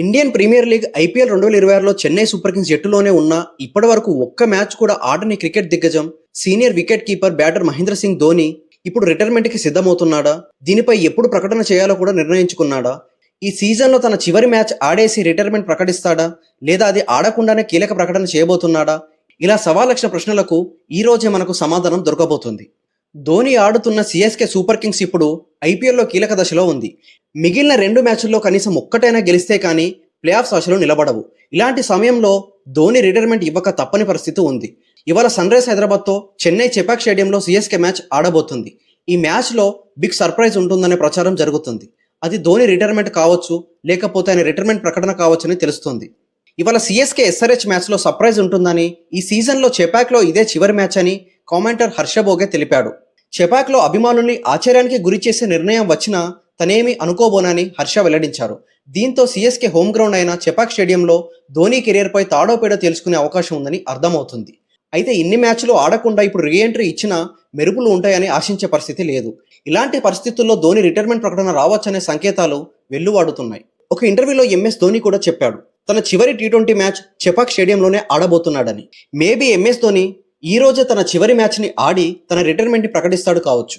Indian Premier League IPL 2026లో Chennai Super Kings జట్టులోనే ఉన్న ఇప్పటివరకు ఒక్క మ్యాచ్ కూడా ఆడని క్రికెట్ దిగ్గజం senior wicket keeper batter Mahendra Singh Dhoni ఇప్పుడు రిటైర్మెంట్కి సిద్ధమవుతున్నాడా? దీనిపై ఎప్పుడు ప్రకటన చేయాలో కూడా నిర్ణయించుకున్నాడా? ఈ సీజన్లో తన చివరి మ్యాచ్ ఆడేసి రిటైర్మెంట్ ప్రకటిస్తాడా, లేదా అది ఆడకుండానే కీలక ప్రకటన చేయబోతున్నాడా? ఇలా సవాలక్ష ప్రశ్నలకు ఈ రోజే మనకు సమాధానం దొరకబోతుంది. ధోని ఆడుతున్న సిఎస్కే సూపర్ కింగ్స్ ఇప్పుడు ఐపీఎల్లో కీలక దశలో ఉంది. మిగిలిన 2 మ్యాచ్ల్లో కనీసం ఒక్కటైనా గెలిస్తే కానీ ప్లే ఆఫ్స్ ఆశలు నిలబడవు. ఇలాంటి సమయంలో ధోని రిటైర్మెంట్ ఇవ్వక తప్పని పరిస్థితి ఉంది. ఇవాళ సన్ రైజ్ హైదరాబాద్తో చెన్నై చెపాక్ స్టేడియంలో సిఎస్కే మ్యాచ్ ఆడబోతుంది. ఈ మ్యాచ్లో బిగ్ సర్ప్రైజ్ ఉంటుందనే ప్రచారం జరుగుతుంది. అది ధోని రిటైర్మెంట్ కావచ్చు, లేకపోతే ఆయన రిటైర్మెంట్ ప్రకటన కావచ్చని తెలుస్తుంది. ఇవాళ సిఎస్కే ఎస్ఆర్హెచ్ మ్యాచ్లో సర్ప్రైజ్ ఉంటుందని, ఈ సీజన్లో చెపాక్లో ఇదే చివరి మ్యాచ్ అని కామెంటర్ హర్ష భోగే తెలిపాడు. చెపాక్లో అభిమానుల్ని ఆశ్చర్యానికి గురి చేసే నిర్ణయం వచ్చినా తనేమి అనుకోబోనని హర్ష వెల్లడించారు. దీంతో సిఎస్కే హోమ్ గ్రౌండ్ అయిన చెపాక్ స్టేడియంలో ధోని కెరీర్పై తాడోపేడో తెలుసుకునే అవకాశం ఉందని అర్థమవుతుంది. అయితే ఇన్ని మ్యాచ్లు ఆడకుండా ఇప్పుడు రీఎంట్రీ ఇచ్చినా మెరుపులు ఉంటాయని ఆశించే పరిస్థితి లేదు. ఇలాంటి పరిస్థితుల్లో ధోని రిటైర్మెంట్ ప్రకటన రావచ్చనే సంకేతాలు వెల్లువాడుతున్నాయి. ఒక ఇంటర్వ్యూలో ఎంఎస్ ధోని కూడా చెప్పాడు, తన చివరి టీ20 మ్యాచ్ చెపాక్ స్టేడియంలోనే ఆడబోతున్నాడని. మేబీ ఎంఎస్ ధోని ఈ రోజే తన చివరి మ్యాచ్ని ఆడి తన రిటైర్మెంట్ని ప్రకటిస్తాడు కావచ్చు.